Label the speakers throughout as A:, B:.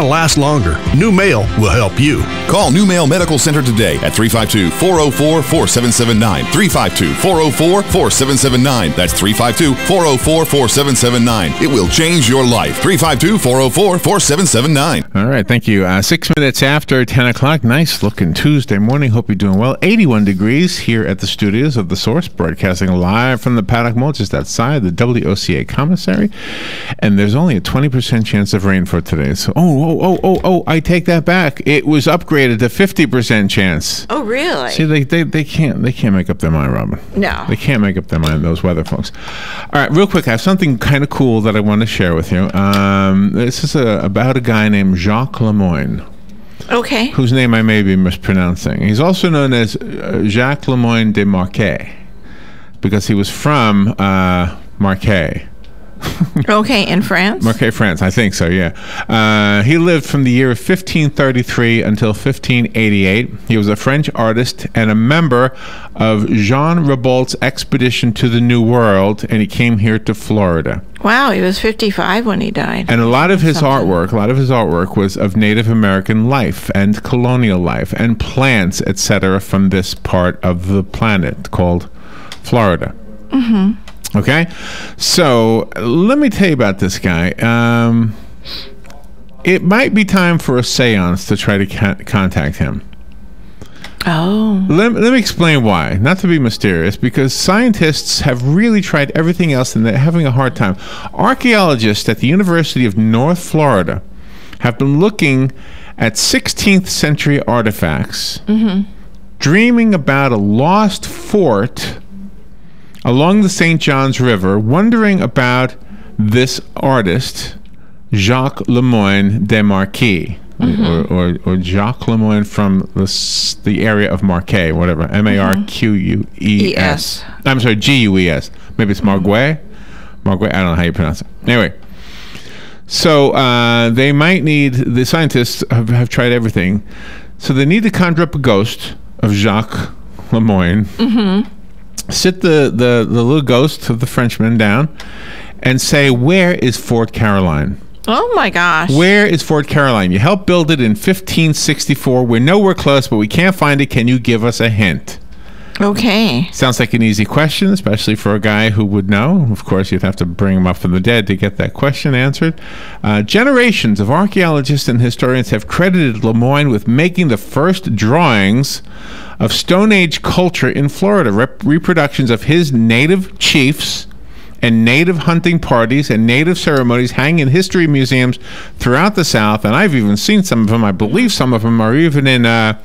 A: to last longer. New Mail will help you.
B: Call New Mail Medical Center today at 352-404-4779. 352-404-4779. That's 352-404-4779. It will change your life. 352-404-4779.
C: All right, thank you. 6 minutes after 10 o'clock. Nice looking Tuesday morning. Hope you're doing well. 81 degrees here at the studios of The Source, broadcasting live from the Paddock Mall just outside the WOCA commissary. And there's only a 20% chance of rain for today. So, I take that back. It was upgraded to 50% chance.
D: Oh, really?
C: See, they can't make up their mind, Robin.
D: No.
C: They can't make up their mind, those weather folks. All right, real quick, I have something kind of cool that I want to share with you. This is about a guy named Jacques Lemoyne.
D: Okay.
C: Whose name I may be mispronouncing. He's also known as Jacques Lemoyne de Marquet, because he was from Marquet.
D: Okay, in France?
C: Marquet, France. I think so, yeah. He lived from the year of 1533 until 1588. He was a French artist and a member of Jean Ribault's expedition to the New World, and he came here to Florida.
D: Wow, he was 55 when he died.
C: And a lot of his artwork was of Native American life and colonial life and plants, etc., from this part of the planet called Florida. Mm-hmm. Okay, so let me tell you about this guy. It might be time for a seance to try to contact him.
D: Oh.
C: Let me explain why. Not to be mysterious, because scientists have really tried everything else and they're having a hard time. Archaeologists at the University of North Florida have been looking at 16th century artifacts, dreaming about a lost fort along the St. Johns River, wondering about this artist, Jacques Lemoyne de Marquet, or Jacques Lemoyne from the area of Marquet, whatever, M-A-R-Q-U-E-S. I'm sorry, G-U-E-S. Maybe it's Marquet? Marquet, I don't know how you pronounce it. Anyway, so they might need, the scientists have tried everything, so they need to conjure up a ghost of Jacques Lemoyne, sit the little ghost of the Frenchman down and say, where is Fort Caroline?
D: Oh my gosh.
C: Where is Fort Caroline? You helped build it in 1564. We're nowhere close, but we can't find it. Can you give us a hint?
D: Okay.
C: Sounds like an easy question, especially for a guy who would know. Of course, you'd have to bring him up from the dead to get that question answered. Generations of archaeologists and historians have credited Lemoyne with making the first drawings of Stone Age culture in Florida, reproductions of his native chiefs and native hunting parties and native ceremonies hang in history museums throughout the South, and I've even seen some of them. I believe some of them are even in the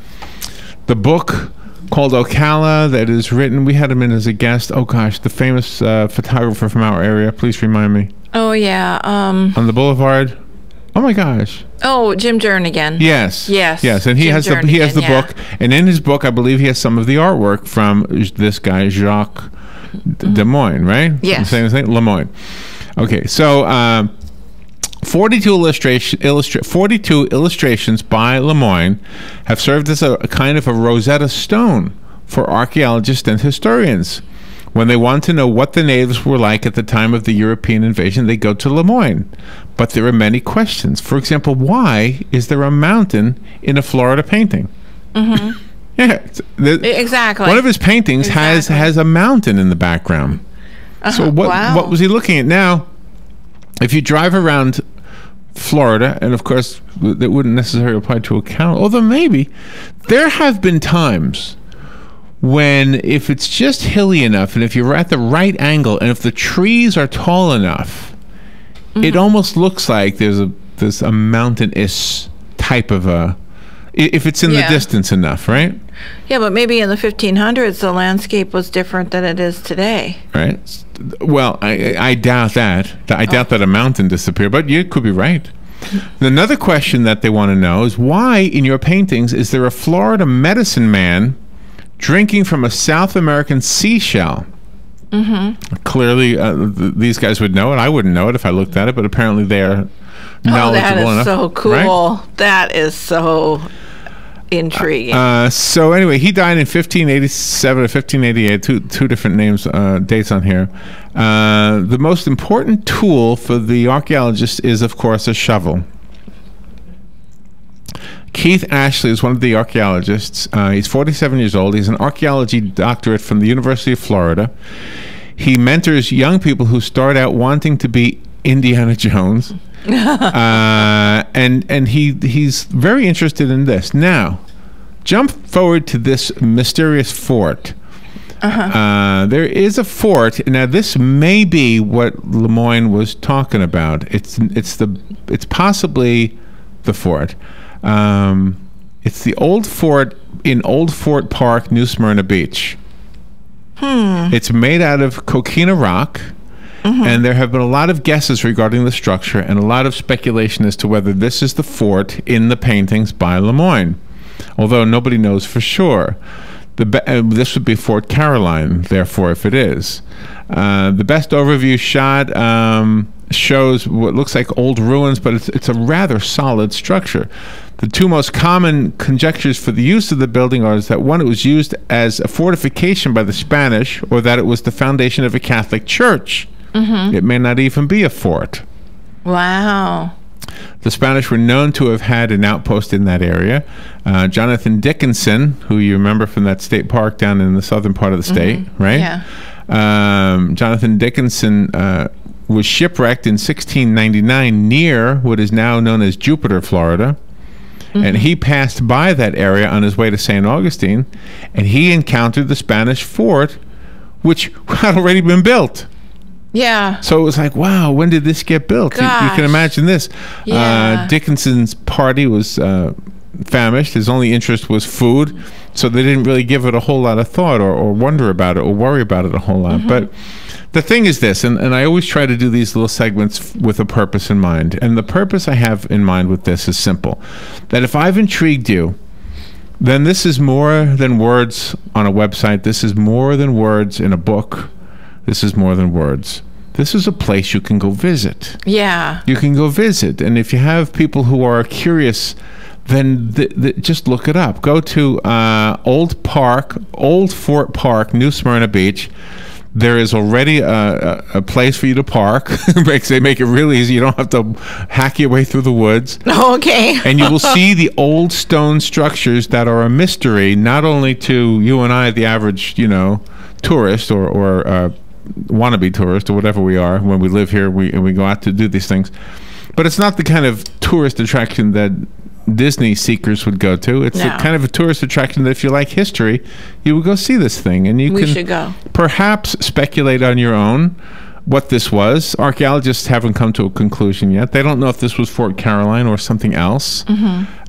C: book called Ocala that is written. We had him in as a guest. Oh gosh, the famous photographer from our area. Please remind me.
D: Oh yeah.
C: On the boulevard. Oh my gosh.
D: Oh, Jim Jernigan.
C: Yes.
D: Yes.
C: Yes, and he has the book, and in his book, I believe he has some of the artwork from this guy Jacques Lemoyne, right?
D: Yes.
C: Same thing, Lemoyne. Okay, so 42 illustrations by Lemoyne have served as a kind of a Rosetta Stone for archaeologists and historians. When they want to know what the natives were like at the time of the European invasion, they go to Lemoyne. But there are many questions. For example, why is there a mountain in a Florida painting? Yeah,
D: exactly.
C: One of his paintings has a mountain in the background. So what was he looking at? Now, if you drive around Florida, and of course that wouldn't necessarily apply to Ocala, although maybe, there have been times when if it's just hilly enough and if you're at the right angle and if the trees are tall enough, it almost looks like there's a mountainous type of a, if it's in the distance enough, right?
D: Yeah, but maybe in the 1500s the landscape was different than it is today.
C: Right. Well, I doubt that. I doubt that a mountain disappeared, but you could be right. Another question that they want to know is why in your paintings is there a Florida medicine man drinking from a South American seashell? Clearly, these guys would know it. I wouldn't know it if I looked at it, but apparently they are knowledgeable enough.
D: That is so cool.
C: Right?
D: That is so intriguing.
C: So anyway, he died in 1587 or 1588. Two different names, dates on here. The most important tool for the archaeologist is, of course, a shovel. Keith Ashley is one of the archaeologists. He's 47 years old. He's an archaeology doctorate from the University of Florida. He mentors young people who start out wanting to be Indiana Jones. And he's very interested in this. Now, jump forward to this mysterious fort. There is a fort. Now, this may be what Lemoyne was talking about. It's possibly the fort. It's the old fort in Old Fort Park, New Smyrna Beach. It's made out of coquina rock. And there have been a lot of guesses regarding the structure and a lot of speculation as to whether this is the fort in the paintings by Lemoyne, although nobody knows for sure. This would be Fort Caroline, therefore, if it is. The best overview shot shows what looks like old ruins, but it's a rather solid structure. The two most common conjectures for the use of the building are that one, it was used as a fortification by the Spanish, or that it was the foundation of a Catholic church. It may not even be a fort.
D: Wow.
C: The Spanish were known to have had an outpost in that area. Jonathan Dickinson, who you remember from that state park down in the southern part of the state, right?
D: Yeah.
C: Jonathan Dickinson was shipwrecked in 1699 near what is now known as Jupiter, Florida. And he passed by that area on his way to St. Augustine, and he encountered the Spanish fort, which had already been built.
D: Yeah.
C: So it was like, wow, when did this get built? You can imagine this.
D: Yeah.
C: Dickinson's party was famished. His only interest was food. So they didn't really give it a whole lot of thought or wonder about it or worry about it a whole lot. But the thing is this, and I always try to do these little segments with a purpose in mind. And the purpose I have in mind with this is simple. That if I've intrigued you, then this is more than words on a website. This is more than words in a book. This is more than words. This is a place you can go visit.
D: Yeah.
C: You can go visit. And if you have people who are curious, then just look it up. Go to Old Fort Park, New Smyrna Beach. There is already a place for you to park. They make it real easy. You don't have to hack your way through the woods.
D: Okay.
C: And you will see the old stone structures that are a mystery, not only to you and I, the average, tourist or wannabe tourist or whatever we are when we live here, we go out to do these things, but it's not the kind of tourist attraction that Disney seekers would go to. It's the kind of a tourist attraction that if you like history, you would go see this thing, and we should go. Perhaps speculate on your own what this was. Archaeologists haven't come to a conclusion yet. They don't know if this was Fort Caroline or something else.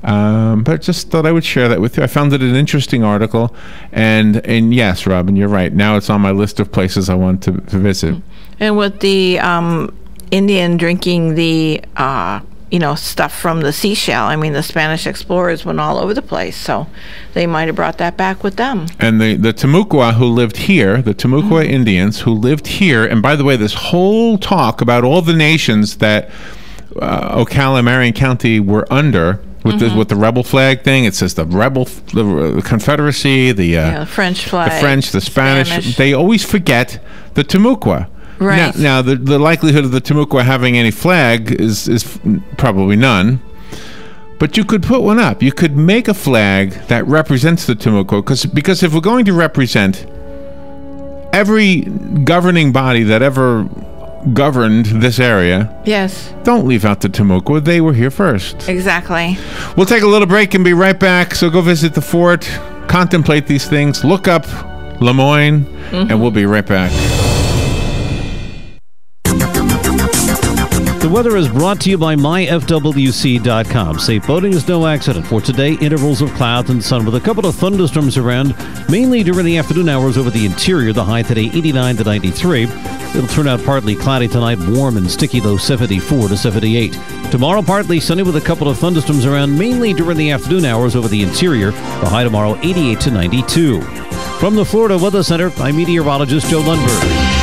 C: But just thought I would share that with you. I found it an interesting article, and yes, Robin, you're right. Now it's on my list of places I want to visit. And
D: with the Indian drinking the stuff from the seashell, I mean, the Spanish explorers went all over the place, so they might have brought that back with them. And the
C: Tomoko who lived here, the Tomoko Indians who lived here, and by the way, this whole talk about all the nations that Ocala and Marion County were under, with the rebel flag thing, it says the Confederacy, the
D: French flag,
C: the French, the Spanish. They always forget the Tomoko.
D: Right.
C: Now the likelihood of the Tomoko having any flag is probably none. But you could put one up. You could make a flag that represents the Tomoko, because if we're going to represent every governing body that ever governed this area,
D: yes,
C: don't leave out the Tomoko. They were here first.
D: Exactly.
C: We'll take a little break and be right back. So go visit the fort, contemplate these things, look up Lemoyne, and we'll be right back.
E: The weather is brought to you by myfwc.com. Safe boating is no accident. For today, intervals of clouds and sun with a couple of thunderstorms around, mainly during the afternoon hours over the interior. The high today, 89 to 93. It'll turn out partly cloudy tonight, warm and sticky, low 74 to 78. Tomorrow, partly sunny with a couple of thunderstorms around, mainly during the afternoon hours over the interior. The high tomorrow, 88 to 92. From the Florida Weather Center, I'm meteorologist Joe Lundberg.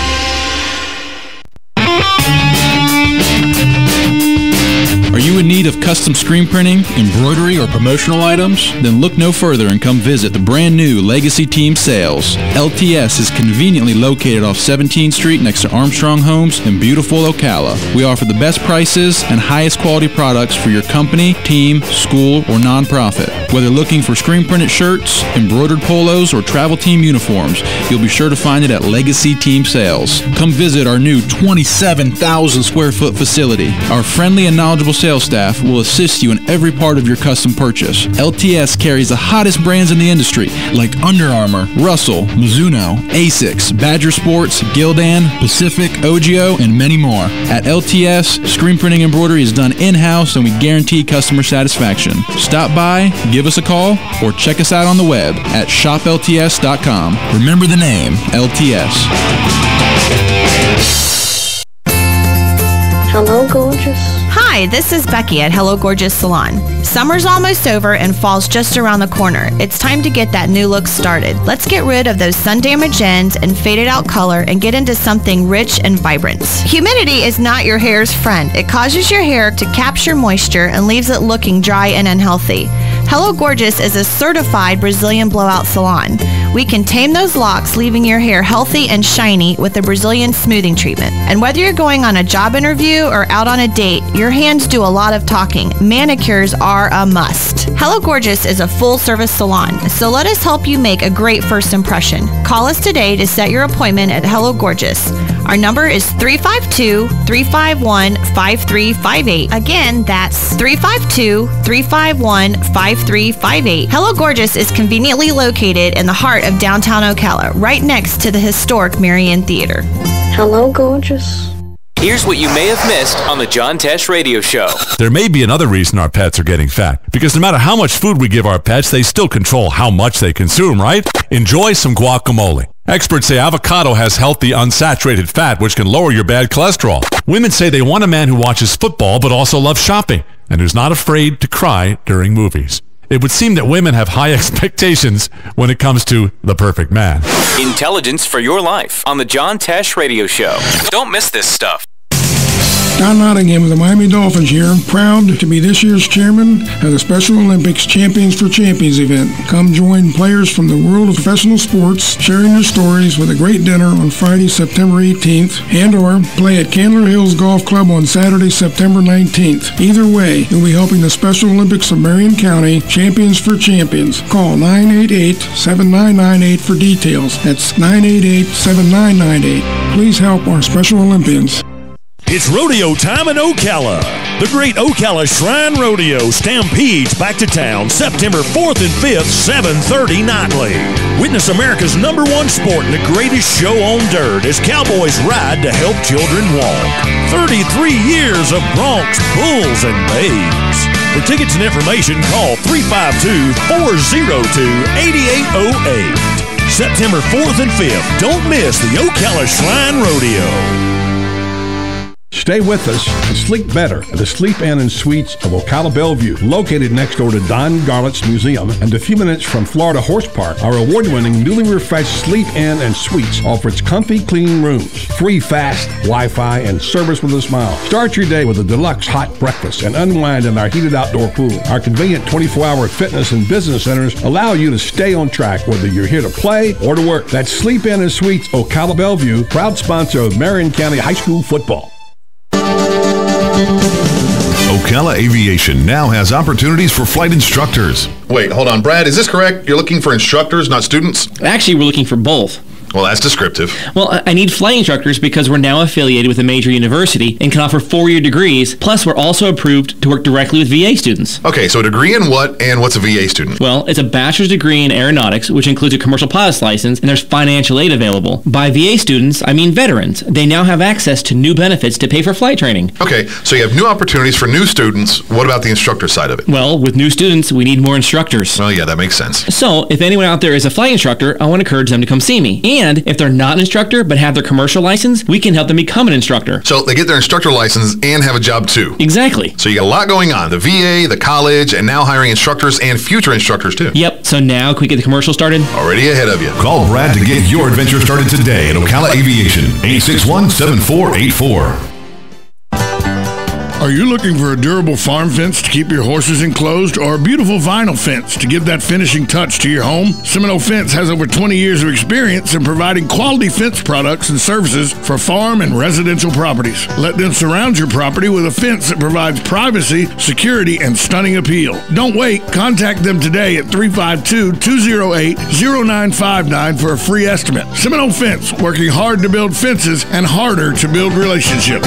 F: Are you in need of custom screen printing, embroidery, or promotional items? Then look no further and come visit the brand new Legacy Team Sales. LTS is conveniently located off 17th Street next to Armstrong Homes in beautiful Ocala. We offer the best prices and highest quality products for your company, team, school, or nonprofit. Whether looking for screen printed shirts, embroidered polos, or travel team uniforms, you'll be sure to find it at Legacy Team Sales. Come visit our new 27,000 square foot facility. Our friendly and knowledgeable sales staff will assist you in every part of your custom purchase. LTS carries the hottest brands in the industry like Under Armour, Russell, Mizuno, Asics, Badger Sports, Gildan, Pacific, Ogio, and many more. At LTS, screen printing embroidery is done in-house and we guarantee customer satisfaction. Stop by, give us a call, or check us out on the web at shoplts.com. Remember the name, LTS.
G: Hello, gorgeous.
H: Hi, this is Becky at Hello Gorgeous Salon. Summer's almost over and fall's just around the corner. It's time to get that new look started. Let's get rid of those sun-damaged ends and faded out color and get into something rich and vibrant. Humidity is not your hair's friend. It causes your hair to capture moisture and leaves it looking dry and unhealthy. Hello Gorgeous is a certified Brazilian blowout salon. We can tame those locks, leaving your hair healthy and shiny with a Brazilian smoothing treatment. And whether you're going on a job interview or out on a date, your hands do a lot of talking. Manicures are a must. Hello Gorgeous is a full-service salon, so let us help you make a great first impression. Call us today to set your appointment at Hello Gorgeous. Our number is 352-351-5358. Again, that's 352-351-5358. Hello Gorgeous is conveniently located in the heart of downtown Ocala, right next to the historic Marion Theater.
G: Hello, gorgeous.
I: Here's what you may have missed on the John Tesh Radio Show.
J: There may be another reason our pets are getting fat, because no matter how much food we give our pets, they still control how much they consume, right? Enjoy some guacamole. Experts say avocado has healthy, unsaturated fat, which can lower your bad cholesterol. Women say they want a man who watches football but also loves shopping and who's not afraid to cry during movies. It would seem that women have high expectations when it comes to the perfect man.
I: Intelligence for your life on the John Tesh Radio Show. Don't miss this stuff.
K: Don Nottingham of the Miami Dolphins here, proud to be this year's chairman of the Special Olympics Champions for Champions event. Come join players from the world of professional sports, sharing their stories with a great dinner on Friday, September 18th, and or play at Candler Hills Golf Club on Saturday, September 19th. Either way, you'll be helping the Special Olympics of Marion County Champions for Champions. Call 988-7998 for details. That's 988-7998. Please help our Special Olympians.
L: It's rodeo time in Ocala. The Great Ocala Shrine Rodeo stampedes back to town September 4th and 5th, 7:30 nightly. Witness America's #1 sport and the greatest show on dirt as cowboys ride to help children walk. 33 years of broncs, bulls, and babes. For tickets and information, call 352-402-8808. September 4th and 5th. Don't miss the Ocala Shrine Rodeo.
M: Stay with us and sleep better at the Sleep Inn and Suites of Ocala Bellevue, located next door to Don Garlett's Museum and a few minutes from Florida Horse Park. Our award-winning, newly refreshed Sleep Inn and Suites offers comfy, clean rooms, free fast Wi-Fi, and service with a smile. Start your day with a deluxe hot breakfast and unwind in our heated outdoor pool. Our convenient 24-hour fitness and business centers allow you to stay on track whether you're here to play or to work. That's Sleep Inn and Suites Ocala Bellevue, proud sponsor of Marion County High School football.
A: Ocala Aviation now has opportunities for flight instructors.
N: Wait, hold on, Brad, is this correct? You're looking for instructors, not students?
O: Actually, we're looking for both.
N: Well, that's descriptive.
O: Well, I need flight instructors because we're now affiliated with a major university and can offer 4-year degrees. Plus, we're also approved to work directly with VA students.
N: Okay, so a degree in what, and what's a VA student?
O: Well, it's a bachelor's degree in aeronautics, which includes a commercial pilot's license, and there's financial aid available. By VA students, I mean veterans. They now have access to new benefits to pay for flight training.
N: Okay, so you have new opportunities for new students. What about the instructor side of it?
O: Well, with new students, we need more instructors.
N: Well, yeah, that makes sense.
O: So, if anyone out there is a flight instructor, I want to encourage them to come see me. And if they're not an instructor but have their commercial license, we can help them become an instructor.
N: So they get their instructor license and have a job too.
O: Exactly.
N: So you got a lot going on. The VA, the college, and now hiring instructors and future instructors too.
O: Yep. So now can we get the commercial started?
N: Already ahead of you.
A: Call Brad to get your adventure started today at Ocala Aviation, 861-7484.
K: Are you looking for a durable farm fence to keep your horses enclosed or a beautiful vinyl fence to give that finishing touch to your home? Seminole Fence has over 20 years of experience in providing quality fence products and services for farm and residential properties. Let them surround your property with a fence that provides privacy, security, and stunning appeal. Don't wait. Contact them today at 352-208-0959 for a free estimate. Seminole Fence, working hard to build fences and harder to build relationships.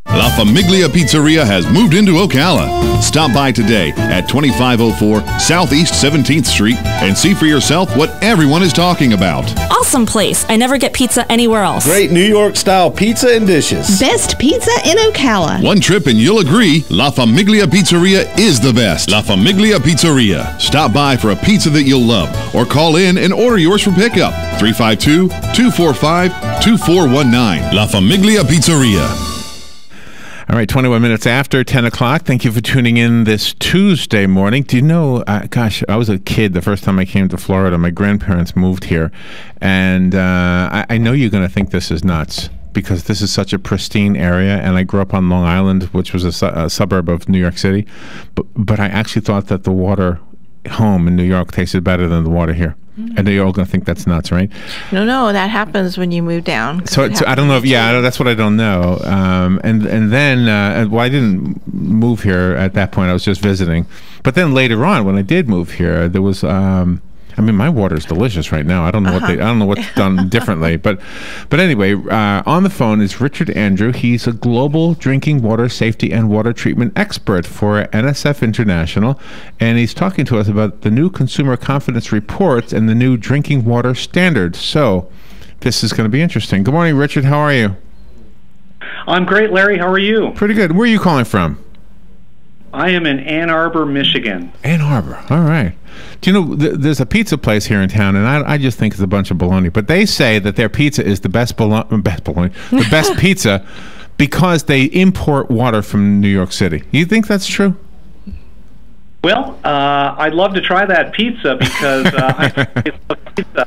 N: La Familia Pizzeria has moved into Ocala. Stop by today at 2504 Southeast 17th Street and see for yourself what everyone is talking about.
P: Awesome place. I never get pizza anywhere else.
Q: Great New York style pizza and dishes.
R: Best pizza in Ocala.
N: One trip and you'll agree, La Familia Pizzeria is the best. La Familia Pizzeria. Stop by for a pizza that you'll love or call in and order yours for pickup. 352-245-2419. La Familia Pizzeria.
C: All right, 21 minutes after 10 o'clock. Thank you for tuning in this Tuesday morning. Do you know, gosh, I was a kid the first time I came to Florida. My grandparents moved here. And I know you're going to think this is nuts because this is such a pristine area. And I grew up on Long Island, which was a suburb of New York City. But I actually thought that the water home in New York tasted better than the water here. And you're all going to think that's nuts, right?
D: No, that happens when you move down.
C: So I don't know if, that's what I don't know. And then, I didn't move here at that point. I was just visiting. But then later on, when I did move here, there was, my water is delicious right now. I don't know I don't know what's done differently. But anyway, on the phone is Richard Andrew. He's a global drinking water safety and water treatment expert for NSF International, and he's talking to us about the new Consumer Confidence Reports and the new drinking water standards. So this is going to be interesting. Good morning, Richard. How are you?
S: I'm great, Larry. How are you?
C: Pretty good. Where are you calling from?
S: I am in Ann Arbor, Michigan.
C: Ann Arbor. All right. Do you know, there's a pizza place here in town, and I just think it's a bunch of baloney. But they say that their pizza is the best pizza because they import water from New York City. You think that's true?
S: Well, I'd love to try that pizza because I love pizza.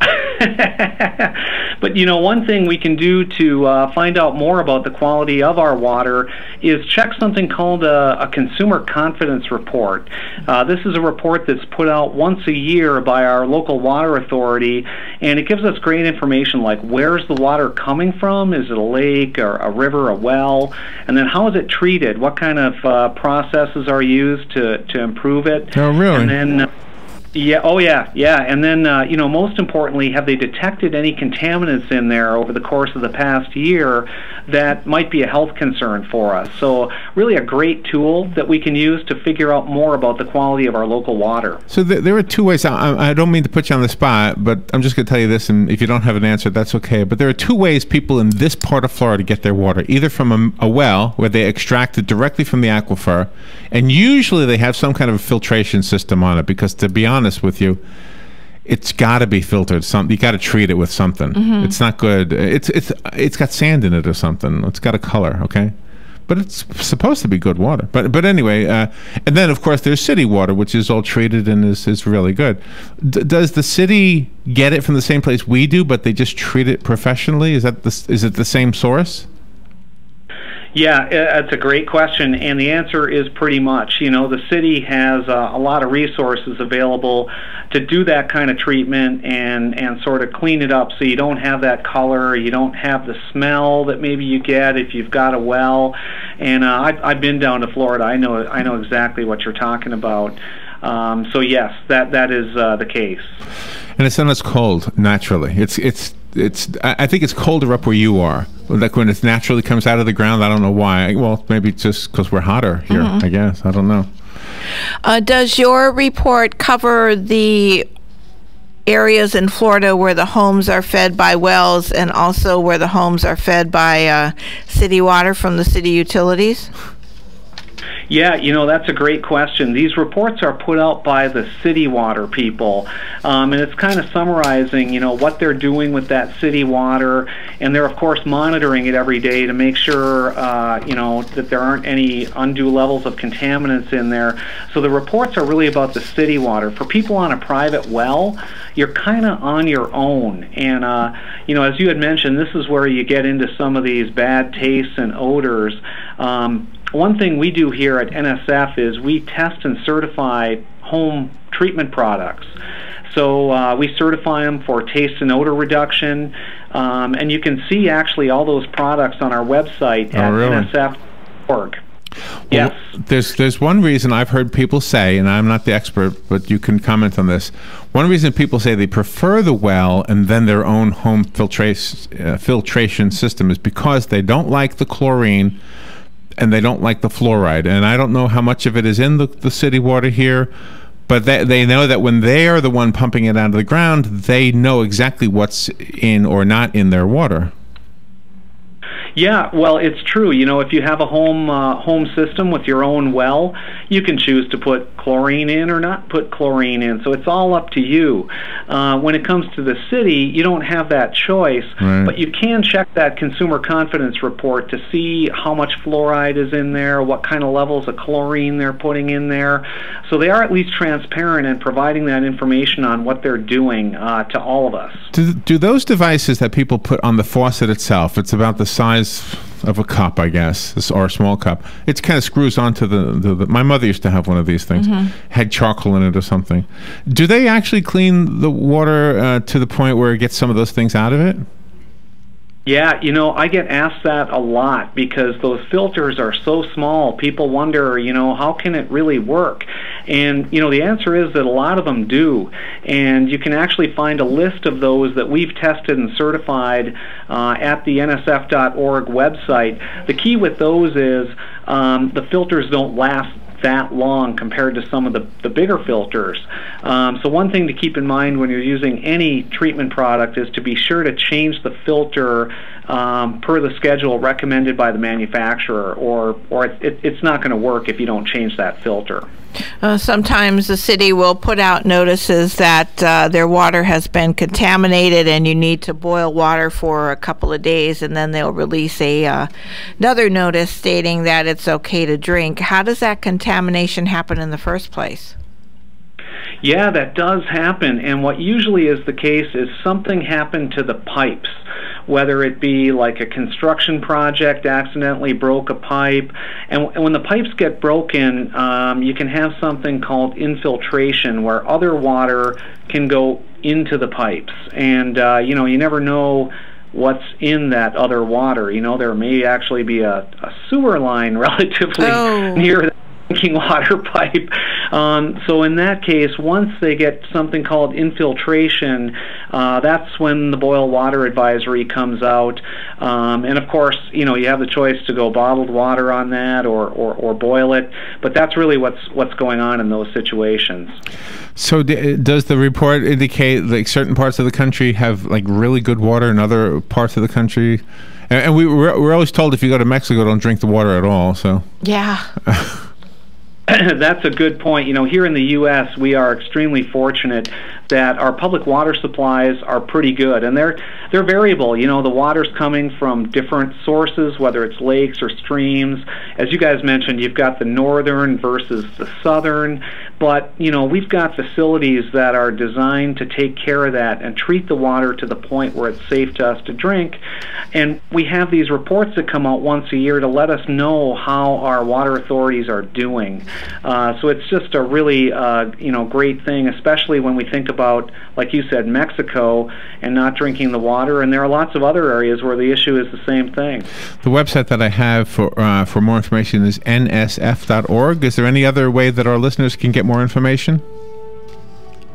S: But, one thing we can do to find out more about the quality of our water is check something called a Consumer Confidence Report. This is a report that's put out once a year by our local water authority, and it gives us great information like where's the water coming from? Is it a lake or a river, a well? And then how is it treated? What kind of processes are used to improve it?
C: Oh, really?
S: And then, and then, most importantly, have they detected any contaminants in there over the course of the past year that might be a health concern for us? So really a great tool that we can use to figure out more about the quality of our local water.
C: So there are two ways. I don't mean to put you on the spot, but I'm just going to tell you this, and if you don't have an answer, that's okay. But there are two ways people in this part of Florida get their water, either from a well, where they extract it directly from the aquifer, and usually they have some kind of a filtration system on it, because to be honest with you, it's got to be filtered. You got to treat it with something. Mm-hmm. It's not good. It's got sand in it or something. It's got a color, okay? But it's supposed to be good water. But anyway, and then of course there's city water, which is all treated and is really good. Does the city get it from the same place we do, but they just treat it professionally? Is it the same source?
S: Yeah, that's a great question, and the answer is pretty much. The city has a lot of resources available to do that kind of treatment and sort of clean it up so you don't have that color, you don't have the smell that maybe you get if you've got a well. And I've been down to Florida. I know exactly what you're talking about. So yes, that is the case.
C: And it's not as cold naturally. I think it's colder up where you are. Like when it naturally comes out of the ground. I don't know why. Well, maybe just because we're hotter here, I guess. I don't know.
D: Does your report cover the areas in Florida where the homes are fed by wells and also where the homes are fed by city water from the city utilities?
S: Yeah, that's a great question. These reports are put out by the city water people, and it's kind of summarizing, what they're doing with that city water, and they're, of course, monitoring it every day to make sure, that there aren't any undue levels of contaminants in there. So the reports are really about the city water. For people on a private well, you're kind of on your own, and, as you had mentioned, this is where you get into some of these bad tastes and odors. one thing we do here at NSF is we test and certify home treatment products. So we certify them for taste and odor reduction, and you can see actually all those products on our website at nsf.org. Yes.
C: There's one reason I've heard people say, and I'm not the expert, but you can comment on this. One reason people say they prefer the well and then their own home filtration system is because they don't like the chlorine and they don't like the fluoride. And I don't know how much of it is in the city water here, but they know that when they are the one pumping it out of the ground, they know exactly what's in or not in their water.
S: Yeah, well, it's true. You know, if you have a home system with your own well, you can choose to put chlorine in or not put chlorine in. So it's all up to you. When it comes to the city, you don't have that choice, but you can check that consumer confidence report to see how much fluoride is in there, what kind of levels of chlorine they're putting in there. So they are at least transparent in providing that information on what they're doing to all of us.
C: Do those devices that people put on the faucet itself, it's about the size of a cup, I guess, or a small cup. It kind of screws onto the my mother used to have one of these things, had charcoal in it or something. Do they actually clean the water to the point where it gets some of those things out of it?
S: Yeah, you know, I get asked that a lot because those filters are so small. People wonder, you know, how can it really work? And, you know, the answer is that a lot of them do. And you can actually find a list of those that we've tested and certified at the nsf.org website. The key with those is the filters don't last that long compared to some of the bigger filters. So one thing to keep in mind when you're using any treatment product is to be sure to change the filter per the schedule recommended by the manufacturer, or it's not going to work if you don't change that filter.
D: Sometimes the city will put out notices that their water has been contaminated and you need to boil water for a couple of days, and then they'll release another notice stating that it's okay to drink. How does that contamination happen in the first place?
S: Yeah, that does happen, and what usually is the case is something happened to the pipes, whether it be like a construction project accidentally broke a pipe, and when the pipes get broken, you can have something called infiltration, where other water can go into the pipes, and you know, you never know what's in that other water. You know, there may actually be a sewer line relatively near the drinking water pipe. So in that case, once they get something called infiltration, that's when the boil water advisory comes out. And of course, you know, you have the choice to go bottled water on that or boil it, but that's really what's going on in those situations.
C: So does the report indicate like certain parts of the country have like really good water and other parts of the country? And we're always told if you go to Mexico, don't drink the water at all. So
D: yeah.
S: That's a good point. You know, here in the U.S., we are extremely fortunate that our public water supplies are pretty good, and they're variable. You know, the water's coming from different sources, whether it's lakes or streams. As you guys mentioned, you've got the northern versus the southern, but, you know, we've got facilities that are designed to take care of that and treat the water to the point where it's safe to us to drink. And we have these reports that come out once a year to let us know how our water authorities are doing. So it's just a really, you know, great thing, especially when we think about, like you said, Mexico and not drinking the water. And there are lots of other areas where the issue is the same thing.
C: The website that I have for more information is nsf.org. Is there any other way that our listeners can get more information?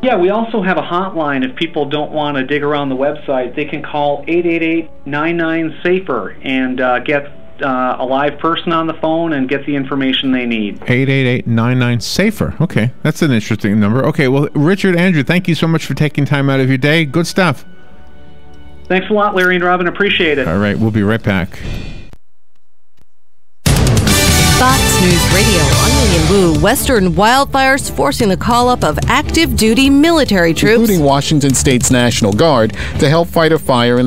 S: Yeah, we also have a hotline. If people don't want to dig around the website, they can call 888-99-SAFER and get a live person on the phone and get the information they need.
C: 888-99-SAFER. Okay, that's an interesting number. Okay, well, Richard, Andrew, thank you so much for taking time out of your day. Good stuff.
S: Thanks a lot, Larry and Robin. Appreciate it.
C: All right, we'll be right back.
T: Fox News Radio. I'm William Wu. Western wildfires forcing the call-up of active-duty military troops,
U: including Washington State's National Guard, to help fight a fire in the